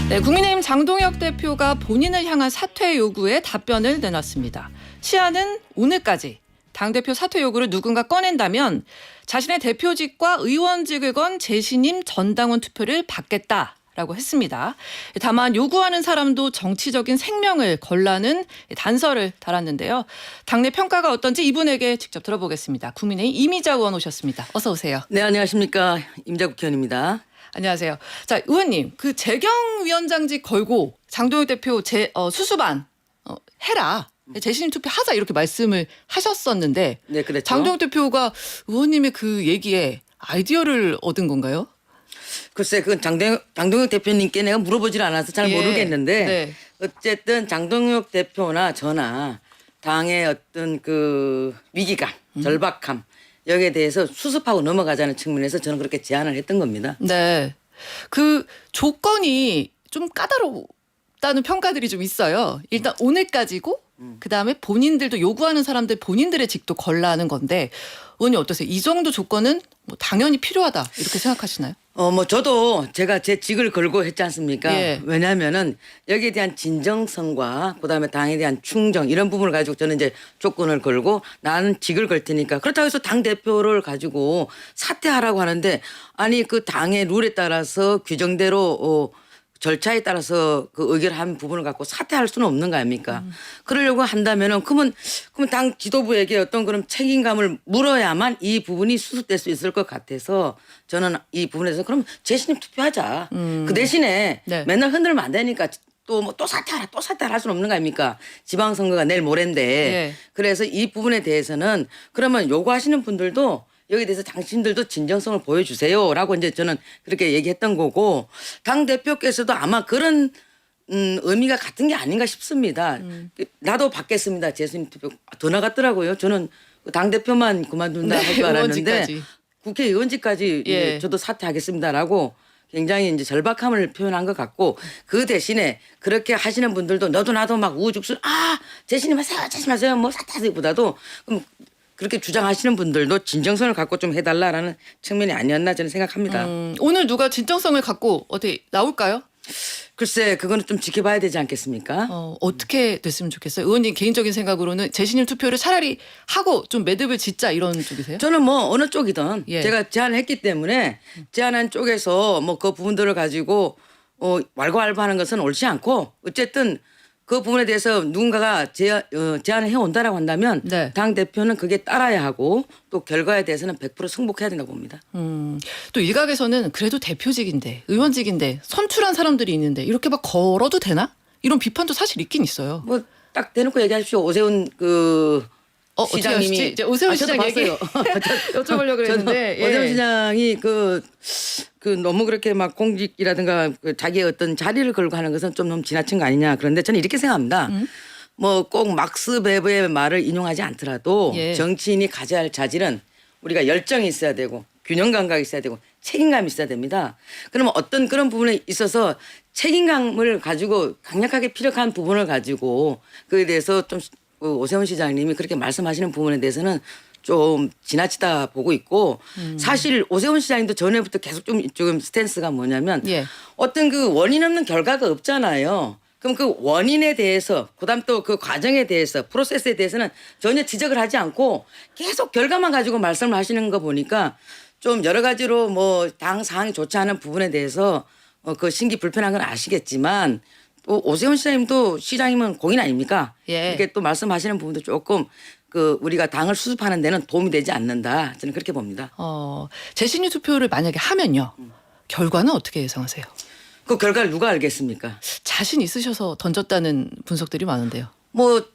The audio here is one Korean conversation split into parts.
네, 국민의힘 장동혁 대표가 본인을 향한 사퇴 요구에 답변을 내놨습니다. 시한은 오늘까지. 당대표 사퇴 요구를 누군가 꺼낸다면 자신의 대표직과 의원직을 건 재신임 전당원 투표를 받겠다라고 했습니다. 다만 요구하는 사람도 정치적인 생명을 걸라는 단서를 달았는데요. 당내 평가가 어떤지 이분에게 직접 들어보겠습니다. 국민의힘 이미자 의원 오셨습니다. 어서 오세요. 네, 안녕하십니까. 임자 국회의원입니다. 안녕하세요. 자, 의원님, 그 재경위원장직 걸고 장동혁 대표 수수반 해라. 재신임 투표 하자 이렇게 말씀을 하셨었는데 네, 그랬죠. 장동혁 대표가 의원님의 그 얘기에 아이디어를 얻은 건가요? 글쎄, 그건 장동혁 대표님께 내가 물어보질 않아서 잘 예. 모르겠는데 네. 어쨌든 장동혁 대표나 저나 당의 어떤 그 위기감, 절박함 여기에 대해서 수습하고 넘어가자는 측면에서 저는 그렇게 제안을 했던 겁니다. 네. 그 조건이 좀 까다롭다는 평가들이 좀 있어요. 일단 오늘까지고 그다음에 본인들도 요구하는 사람들 본인들의 직도 걸라는 건데 의원님 어떠세요? 이 정도 조건은 뭐 당연히 필요하다 이렇게 생각하시나요? 뭐 저도 제가 제 직을 걸고 했지 않습니까? 예. 왜냐하면은 여기에 대한 진정성과 그다음에 당에 대한 충정 이런 부분을 가지고 저는 이제 조건을 걸고 나는 직을 걸 테니까 그렇다고 해서 당 대표를 가지고 사퇴하라고 하는데 아니 그 당의 룰에 따라서 규정대로 절차에 따라서 그 의결한 부분을 갖고 사퇴할 수는 없는 거 아닙니까? 그러려고 한다면은 그러면 당 지도부에게 어떤 그런 책임감을 물어야만 이 부분이 수습될 수 있을 것 같아서 저는 이 부분에서 그럼 재신임 투표하자. 그 대신에 네. 맨날 흔들면 안 되니까 또 사퇴하라 또 사퇴하라 할 수는 없는 거 아닙니까? 지방선거가 내일 모레인데 예. 그래서 이 부분에 대해서는 그러면 요구하시는 분들도 여기에 대해서 당신들도 진정성을 보여주세요라고 이제 저는 그렇게 얘기했던 거고 당 대표께서도 아마 그런 의미가 같은 게 아닌가 싶습니다. 나도 받겠습니다. 재신임 투표 더 나갔더라고요. 저는 당 대표만 그만둔다 네, 할 줄 알았는데 의원직까지. 국회의원직까지 예. 이제 저도 사퇴하겠습니다라고 굉장히 이제 절박함을 표현한 것 같고 그 대신에 그렇게 하시는 분들도 너도 나도 막 우후죽순 재신임하세요, 재신임하세요 뭐 사퇴하기보다도 그럼 그렇게 주장하시는 분들도 진정성을 갖고 좀 해달라라는 측면이 아니었나 저는 생각합니다. 오늘 누가 진정성을 갖고 어떻게 나올까요? 글쎄 그거는 좀 지켜봐야 되지 않겠습니까? 어떻게 됐으면 좋겠어요? 의원님 개인적인 생각으로는 재신임 투표를 차라리 하고 좀 매듭을 짓자 이런 쪽이세요? 저는 뭐 어느 쪽이든 예. 제가 제안을 했기 때문에 제안한 쪽에서 뭐 그 부분들을 가지고 왈가왈부하는 것은 옳지 않고 어쨌든 그 부분에 대해서 누군가가 제안을 해온다라고 한다면 네. 당 대표는 그게 따라야 하고 또 결과에 대해서는 100% 승복해야 된다고 봅니다. 또 일각에서는 그래도 대표직인데 의원직인데 선출한 사람들이 있는데 이렇게 막 걸어도 되나? 이런 비판도 사실 있긴 있어요. 뭐 딱 대놓고 얘기하십시오. 오세훈 어떻게 시장님이 하시지? 이제 오세훈 저도 시장 얘기 봤어요. 여쭤보려고 그랬는데 저도 오세훈 시장이 그 너무 그렇게 막 공직이라든가 그 자기의 어떤 자리를 걸고 하는 것은 좀 너무 지나친 거 아니냐. 그런데 저는 이렇게 생각합니다. 뭐 꼭 막스 베버의 말을 인용하지 않더라도 예. 정치인이 가져야 할 자질은 우리가 열정이 있어야 되고 균형 감각이 있어야 되고 책임감이 있어야 됩니다. 그러면 어떤 그런 부분에 있어서 책임감을 가지고 강력하게 피력한 부분을 가지고 그에 대해서 좀 오세훈 시장님이 그렇게 말씀하시는 부분에 대해서는 좀 지나치다 보고 있고 사실 오세훈 시장님도 전에부터 계속 좀 스탠스가 뭐냐면 예. 어떤 그 원인 없는 결과가 없잖아요. 그럼 그 원인에 대해서 그다음 또 그 과정에 대해서 프로세스에 대해서는 전혀 지적을 하지 않고 계속 결과만 가지고 말씀을 하시는 거 보니까 좀 여러 가지로 뭐 당 상황이 좋지 않은 부분에 대해서 그 심기 불편한 건 아시겠지만 또 오세훈 시장님은 공인 아닙니까? 예. 이렇게 또 말씀하시는 부분도 조금 그 우리가 당을 수습하는 데는 도움이 되지 않는다. 저는 그렇게 봅니다. 재신임 투표를 만약에 하면요. 결과는 어떻게 예상하세요? 그 결과를 누가 알겠습니까? 자신 있으셔서 던졌다는 분석들이 많은데요. 뭐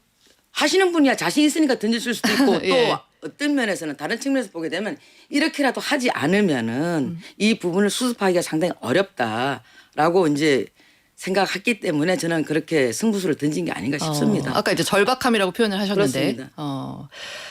하시는 분이야 자신 있으니까 던졌을 수도 있고 예. 또 어떤 면에서는 다른 측면에서 보게 되면 이렇게라도 하지 않으면은 이 부분을 수습하기가 상당히 어렵다라고 이제 생각했기 때문에 저는 그렇게 승부수를 던진 게 아닌가 싶습니다. 아까 이제 절박함이라고 표현을 하셨는데, 그렇습니다.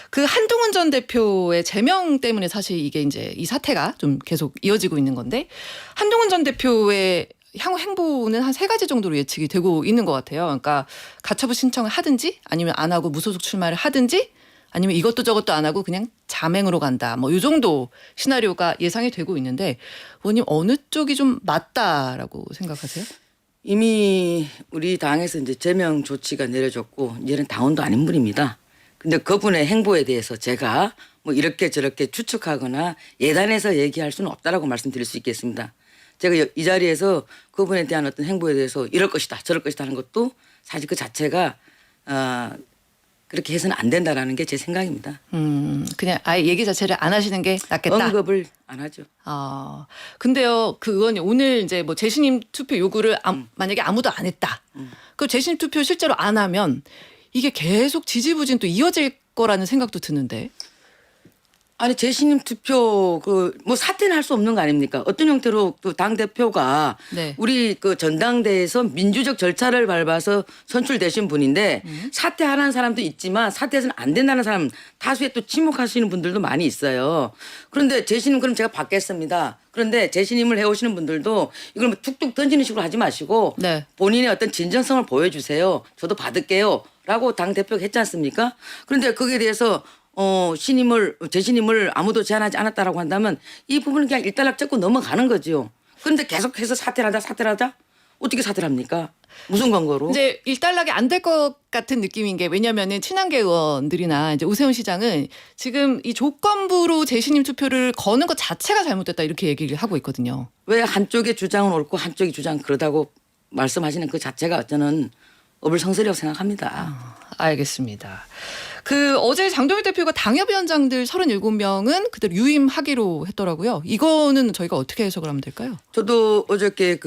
그 한동훈 전 대표의 제명 때문에 사실 이게 이제 이 사태가 좀 계속 이어지고 있는 건데, 한동훈 전 대표의 향후 행보는 한 3가지 정도로 예측이 되고 있는 것 같아요. 그러니까 가처분 신청을 하든지 아니면 안 하고 무소속 출마를 하든지 아니면 이것도 저것도 안 하고 그냥 자맹으로 간다. 뭐 이 정도 시나리오가 예상이 되고 있는데 의원님 어느 쪽이 좀 맞다라고 생각하세요? 이미 우리 당에서 이제 제명 조치가 내려졌고 이제는 당원도 아닌 분입니다. 근데 그분의 행보에 대해서 제가 뭐 이렇게 저렇게 추측하거나 예단해서 얘기할 수는 없다라고 말씀드릴 수 있겠습니다. 제가 이 자리에서 그분에 대한 어떤 행보에 대해서 이럴 것이다 저럴 것이다 하는 것도 사실 그 자체가 그렇게 해서는 안 된다라는 게 제 생각입니다. 그냥 아예 얘기 자체를 안 하시는 게 낫겠다. 언급을 안 하죠. 근데요, 그 의원님 오늘 이제 뭐 재신임 투표 요구를 만약에 아무도 안 했다. 그 재신임 투표 실제로 안 하면 이게 계속 지지부진 또 이어질 거라는 생각도 드는데. 아니 재신임 투표 그 뭐 사퇴는 할 수 없는 거 아닙니까? 어떤 형태로 그 당 대표가 네. 우리 그 전당대회에서 민주적 절차를 밟아서 선출되신 분인데 사퇴하라는 사람도 있지만 사퇴해서는 안 된다는 사람 다수의 또 침묵하시는 분들도 많이 있어요. 그런데 재신임 그럼 제가 받겠습니다. 그런데 재신임을 해오시는 분들도 이걸 뭐 툭툭 던지는 식으로 하지 마시고 네. 본인의 어떤 진정성을 보여주세요. 저도 받을게요.라고 당 대표가 했지 않습니까? 그런데 거기에 대해서 재신임을 아무도 제안하지 않았다라고 한다면 이 부분은 그냥 일단락 찍고 넘어가는 거죠. 그런데 계속해서 사퇴를 하자. 어떻게 사퇴를 합니까? 무슨 근거로? 이제 일단락이 안 될 것 같은 느낌인 게 왜냐면은 친한계 의원들이나 이제 오세훈 시장은 지금 이 조건부로 재신임 투표를 거는 것 자체가 잘못됐다 이렇게 얘기를 하고 있거든요. 왜 한쪽의 주장은 옳고 한쪽의 주장은 그러다고 말씀하시는 그 자체가 저는 어불성설이라고 생각합니다. 알겠습니다. 그 어제 장동혁 대표가 당협위원장들 37명은 그대로 유임하기로 했더라고요. 이거는 저희가 어떻게 해석을 하면 될까요? 저도 어저께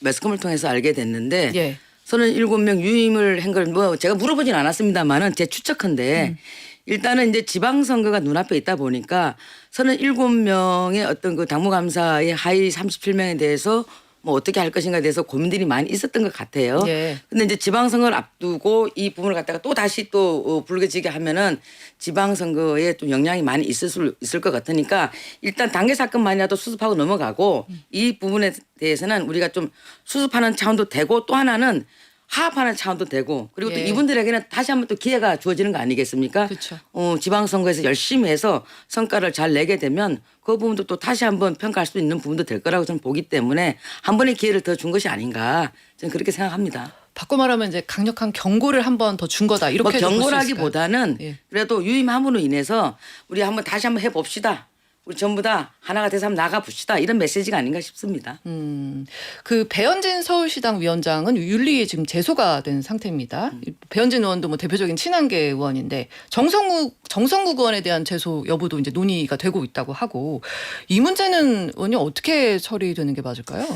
매스컴을 통해서 알게 됐는데 예. 37명 유임을 한 걸 뭐 제가 물어보진 않았습니다만은 제 추측컨대 일단은 이제 지방선거가 눈앞에 있다 보니까 37명의 어떤 그 당무감사의 하위 37명에 대해서 뭐 어떻게 할 것인가에 대해서 고민들이 많이 있었던 것 같아요. 예. 근데 이제 지방선거를 앞두고 이 부분을 갖다가 또 다시 또 불거지게 하면은 지방선거에 또 영향이 많이 있을 것 같으니까 일단 단계 사건만이라도 수습하고 넘어가고 이 부분에 대해서는 우리가 좀 수습하는 차원도 되고 또 하나는 하합하는 차원도 되고 그리고 또 예. 이분들에게는 다시 한번 또 기회가 주어지는 거 아니겠습니까? 그렇죠. 지방선거에서 열심히 해서 성과를 잘 내게 되면 그 부분도 또 다시 한번 평가할 수 있는 부분도 될 거라고 저는 보기 때문에 한 번의 기회를 더 준 것이 아닌가 저는 그렇게 생각합니다. 바꿔 말하면 이제 강력한 경고를 한 번 더 준 거다 이렇게 뭐 볼수 있을까요? 경고라기보다는 예. 그래도 유임함으로 인해서 우리 다시 한번 해봅시다. 우리 전부 다 하나가 돼서 한번 나가봅시다. 이런 메시지가 아닌가 싶습니다. 그 배현진 서울시당 위원장은 윤리에 지금 제소가 된 상태입니다. 배현진 의원도 뭐 대표적인 친한계 의원인데 정성국 의원에 대한 제소 여부도 이제 논의가 되고 있다고 하고 이 문제는 의원님 어떻게 처리되는 게 맞을까요?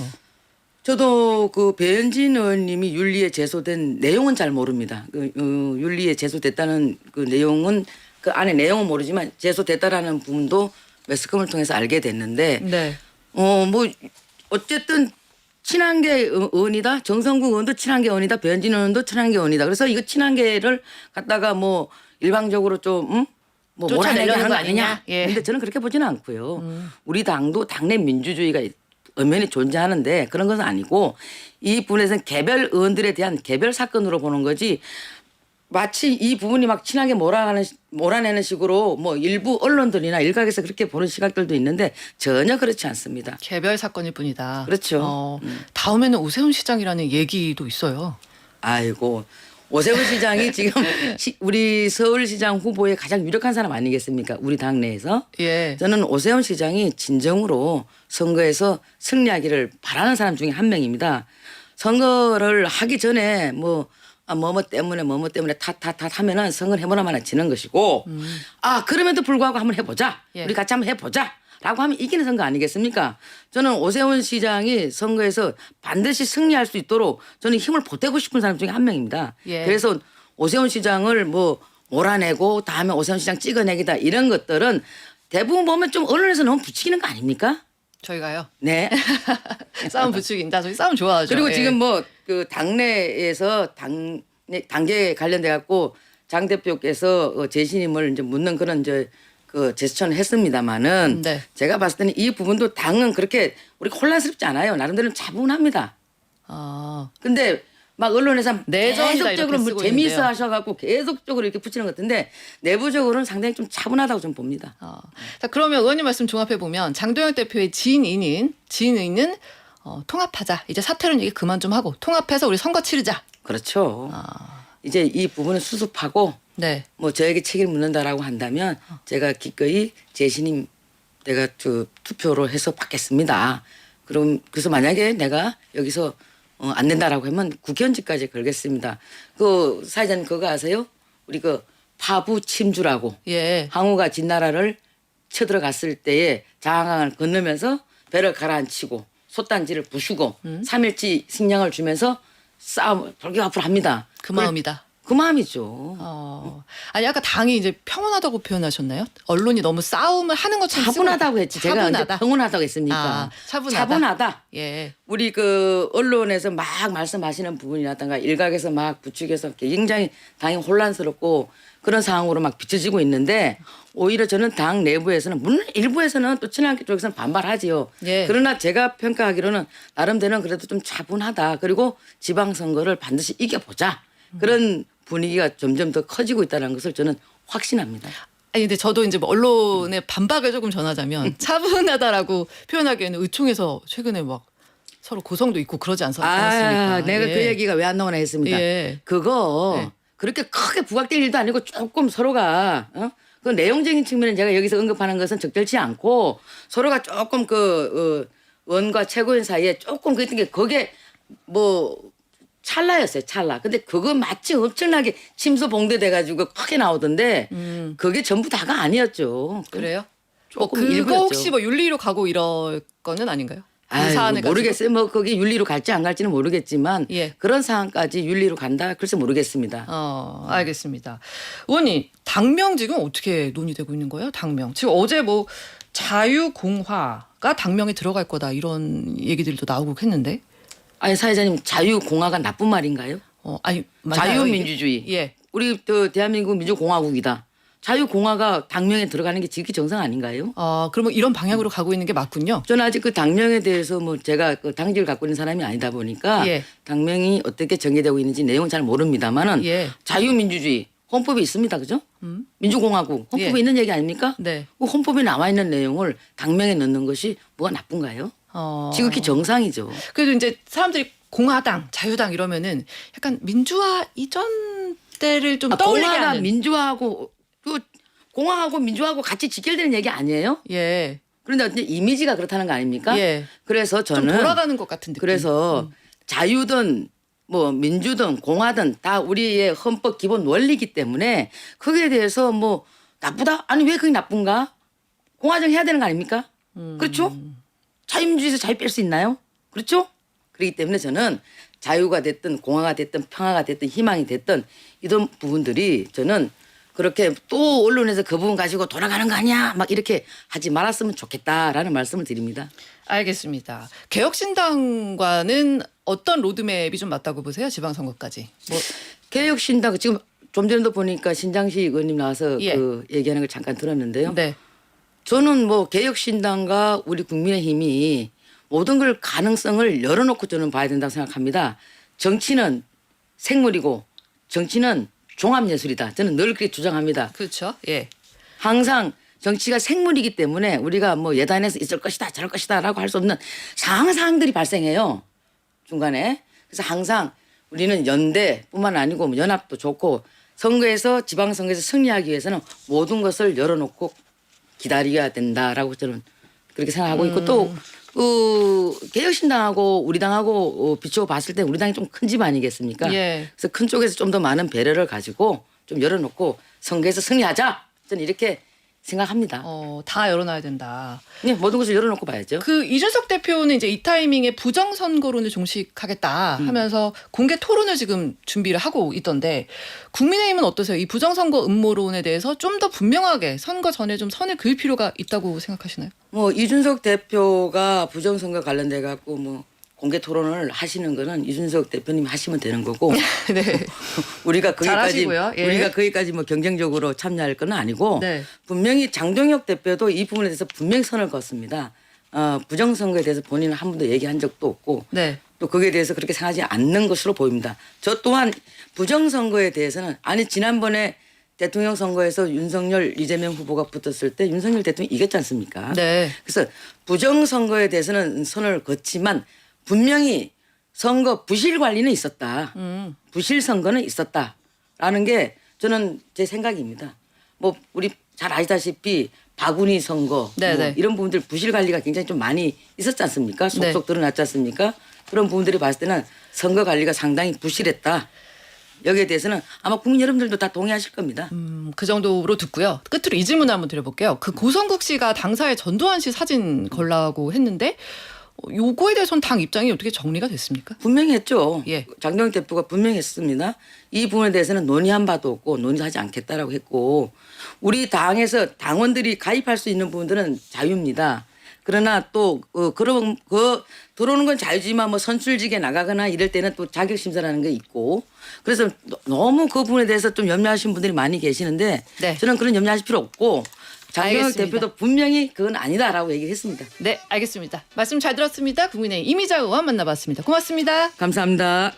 저도 그 배현진 의원님이 윤리에 제소된 내용은 잘 모릅니다. 윤리에 제소됐다는 그 내용은 그 안에 내용은 모르지만 제소됐다라는 부분도 매스컴을 통해서 알게 됐는데 네. 뭐 어쨌든 친한계 의원이다. 정성국 의원도 친한계 의원이다. 배현진 의원도 친한계 의원이다. 그래서 이거 친한계를 갖다가 뭐 일방적으로 좀 뭐 몰아내려 하는 거 아니냐. 예. 근데 저는 그렇게 보지는 않고요. 우리 당도 당내 민주주의가 엄연히 존재하는데 그런 것은 아니고 이 부분에서는 개별 의원들에 대한 개별 사건으로 보는 거지 마치 이 부분이 막 친하게 몰아내는 식으로 뭐 일부 언론들이나 일각에서 그렇게 보는 시각들도 있는데 전혀 그렇지 않습니다. 개별 사건일 뿐이다. 그렇죠. 다음에는 오세훈 시장이라는 얘기도 있어요. 아이고 오세훈 시장이 지금 우리 서울시장 후보에 가장 유력한 사람 아니겠습니까? 우리 당내에서. 예. 저는 오세훈 시장이 진정으로 선거에서 승리하기를 바라는 사람 중에 한 명입니다. 선거를 하기 전에 뭐 때문에 탓 하면은 선거를 해보나마나 지는 것이고 그럼에도 불구하고 한번 해보자. 예. 우리 같이 한번 해보자. 라고 하면 이기는 선거 아니겠습니까? 저는 오세훈 시장이 선거에서 반드시 승리할 수 있도록 저는 힘을 보태고 싶은 사람 중에 한 명입니다. 예. 그래서 오세훈 시장을 뭐 몰아내고 다음에 오세훈 시장 찍어내기다 이런 것들은 대부분 보면 좀 언론에서 너무 부추기는 거 아닙니까? 저희가요. 네. 싸움 부추긴다. 저희 싸움 좋아하죠. 그리고 예. 지금 뭐 그 당내에서 당계에 관련돼 갖고 장 대표께서 재신임을 이제 묻는 그런 이제 그 제스처는 했습니다마는 네. 제가 봤을 때는 이 부분도 당은 그렇게 우리 혼란스럽지 않아요. 나름대로 차분합니다. 근데 막 언론에서 내전이다 계속적으로 이렇게 뭐 쓰고 재미있어 있는데요. 하셔갖고 계속적으로 이렇게 붙이는 것 같은데 내부적으로는 상당히 좀 차분하다고 좀 봅니다. 자, 그러면 의원님 말씀 종합해 보면 장동혁 대표의 지인인 통합하자. 이제 사퇴는 얘기 그만 좀 하고 통합해서 우리 선거 치르자. 그렇죠. 아, 이제 이 부분을 수습하고 네. 뭐 저에게 책임을 묻는다라고 한다면 제가 기꺼이 재신임 내가 투표로 해서 받겠습니다. 그럼 그래서 만약에 내가 여기서 안 된다라고 하면 국회의원직까지 걸겠습니다. 그 사회자님 그거 아세요? 우리 그 파부 침주라고 예. 항우가 진나라를 쳐들어갔을 때에 장항을 건너면서 배를 가라앉히고 솥단지를 부수고 3일치 식량을 주면서 싸움 돌격 앞으로 합니다. 그 마음이다. 그 마음이죠. 아니 아까 당이 이제 평온하다고 표현하셨나요? 언론이 너무 싸움을 하는 것처럼 차분하다고 했지. 제가 언제 차분하다. 평온하다고 했습니까? 아, 차분하다. 차분하다. 예. 우리 그 언론에서 막 말씀하시는 부분이라든가 일각에서 막 부추겨서 굉장히 당이 혼란스럽고 그런 상황으로 막 비춰지고 있는데 오히려 저는 당 내부에서는 물론 일부에서는 또 친한계 쪽에서는 반발하지요. 예. 그러나 제가 평가하기로는 나름대로는 그래도 좀 차분하다. 그리고 지방선거를 반드시 이겨보자. 그런 분위기가 점점 더 커지고 있다는 것을 저는 확신합니다. 아니 근데 저도 이제 뭐 언론의 반박을 조금 전하자면 차분하다라고 표현하기에는 의총에서 최근에 막 서로 고성도 있고 그러지 않았습니까? 내가 예. 그 얘기가 왜 안 나오나 했습니다. 예. 그거 네. 그렇게 크게 부각될 일도 아니고 조금 서로가 그 내용적인 측면은 제가 여기서 언급하는 것은 적절치 않고 서로가 조금 원과 최고위원 사이에 조금 그랬던 게 그게 뭐 찰나였어요. 찰나. 근데 그거 마치 엄청나게 침소봉대돼가지고 크게 나오던데 그게 전부 다가 아니었죠. 그래요? 뭐 조금 그거 일부였죠. 혹시 뭐 윤리로 가고 이럴 거는 아닌가요? 그 아이고, 사안을 모르겠어요. 뭐 거기 윤리로 갈지 안 갈지는 모르겠지만 예. 그런 상황까지 윤리로 간다? 글쎄 모르겠습니다. 알겠습니다. 의원님 당명 지금 어떻게 논의되고 있는 거예요? 당명 지금 어제 뭐 자유공화가 당명에 들어갈 거다 이런 얘기들도 나오고 했는데 아니 사회자님 자유공화가 나쁜 말인가요? 아니 맞나요, 자유민주주의. 이게? 예. 우리 또 대한민국 민주공화국이다. 자유공화가 당명에 들어가는 게 지극히 정상 아닌가요? 그러면 이런 방향으로 가고 있는 게 맞군요. 저는 아직 그 당명에 대해서 뭐 제가 그 당직을 갖고 있는 사람이 아니다 보니까 예. 당명이 어떻게 전개되고 있는지 내용은 잘 모릅니다만은 예. 자유민주주의 헌법에 있습니다. 그죠? 민주공화국 헌법에 예. 있는 얘기 아닙니까? 네. 그 헌법에 나와 있는 내용을 당명에 넣는 것이 뭐가 나쁜가요? 지극히 정상이죠. 그래도 이제 사람들이 공화당, 자유당 이러면은 약간 민주화 이전 때를 좀 떠올리게 공화가 하는. 민주화하고 그 공화하고 민주화하고 같이 직결되는 얘기 아니에요? 예. 그런데 어쨌든 이미지가 그렇다는 거 아닙니까? 예. 그래서 좀 저는 돌아가는 것 같은 느낌. 그래서 자유든 뭐 민주든 공화든 다 우리의 헌법 기본 원리이기 때문에 거기에 대해서 뭐 나쁘다? 아니 왜 그게 나쁜가? 공화정 해야 되는 거 아닙니까? 그렇죠? 자유민주주의에서 자유 뺄 수 있나요? 그렇죠? 그렇기 때문에 저는 자유가 됐든 공화가 됐든 평화가 됐든 희망이 됐든 이런 부분들이 저는 그렇게 또 언론에서 그 부분 가지고 돌아가는 거 아니야? 막 이렇게 하지 말았으면 좋겠다라는 말씀을 드립니다. 알겠습니다. 개혁신당과는 어떤 로드맵이 좀 맞다고 보세요? 지방선거까지. 뭐 개혁신당 지금 좀 전에도 보니까 신장식 의원님 나와서 예. 그 얘기하는 걸 잠깐 들었는데요. 네. 저는 뭐 개혁신당과 우리 국민의힘이 모든 걸 가능성을 열어놓고 저는 봐야 된다고 생각합니다. 정치는 생물이고 정치는 종합예술이다. 저는 늘 그렇게 주장합니다. 그렇죠. 예. 항상 정치가 생물이기 때문에 우리가 뭐 예단해서 있을 것이다 저럴 것이다라고 할 수 없는 상황들이 발생해요. 중간에. 그래서 항상 우리는 연대뿐만 아니고 뭐 연합도 좋고 선거에서 지방선거에서 승리하기 위해서는 모든 것을 열어놓고 기다려야 된다라고 저는 그렇게 생각하고 있고 또 개혁신당하고 우리 당하고 비추어 봤을 때 우리 당이 좀 큰 집 아니겠습니까? 예. 그래서 큰 쪽에서 좀 더 많은 배려를 가지고 좀 열어놓고 선거에서 승리하자. 저는 이렇게 생각합니다. 다 열어놔야 된다. 네, 모든 것을 열어놓고 봐야죠. 그 이준석 대표는 이제 이 타이밍에 부정선거론을 종식하겠다 하면서 공개 토론을 지금 준비를 하고 있던데 국민의힘은 어떠세요? 이 부정선거 음모론에 대해서 좀 더 분명하게 선거 전에 좀 선을 그을 필요가 있다고 생각하시나요? 뭐 이준석 대표가 부정선거 관련돼 갖고 뭐 공개 토론을 하시는 거는 이준석 대표님 하시면 되는 거고 네. 우리가 거기까지 잘하시고요. 예. 우리가 거기까지 뭐 경쟁적으로 참여할 건 아니고 네. 분명히 장동혁 대표도 이 부분에 대해서 분명히 선을 걷습니다. 부정선거에 대해서 본인은 한 번도 얘기한 적도 없고 네. 또 거기에 대해서 그렇게 생각하지 않는 것으로 보입니다. 저 또한 부정선거에 대해서는 아니 지난번에 대통령 선거에서 윤석열, 이재명 후보가 붙었을 때 윤석열 대통령이 이겼지 않습니까? 네. 그래서 부정선거에 대해서는 선을 걷지만 분명히 선거 부실 관리는 있었다. 음. 부실 선거는 있었다라는 게 저는 제 생각입니다. 뭐 우리 잘 아시다시피 바구니 선거 뭐 네네. 이런 부분들 부실 관리가 굉장히 좀 많이 있었지 않습니까? 네. 속속 드러났지 않습니까? 그런 부분들이 봤을 때는 선거 관리가 상당히 부실했다. 여기에 대해서는 아마 국민 여러분들도 다 동의하실 겁니다. 그 정도로 듣고요. 끝으로 이 질문 한번 드려볼게요. 그 고성국 씨가 당사에 전두환 씨 사진 걸라고 했는데 요거에 대해서는 당 입장이 어떻게 정리가 됐습니까? 분명히 했죠. 예. 장경희 대표가 분명히 했습니다. 이 부분에 대해서는 논의한 바도 없고 논의하지 않겠다라고 했고 우리 당에서 당원들이 가입할 수 있는 부분들은 자유입니다. 그러나 또 그런 들어오는 건 자유지만 뭐 선출직에 나가거나 이럴 때는 또 자격 심사라는 게 있고 그래서 너무 그 부분에 대해서 좀 염려하시는 분들이 많이 계시는데 네. 저는 그런 염려하실 필요 없고 장경희 알겠습니다. 대표도 분명히 그건 아니다라고 얘기를 했습니다. 네, 알겠습니다. 말씀 잘 들었습니다. 국민의힘 이미자 의원 만나봤습니다. 고맙습니다. 감사합니다.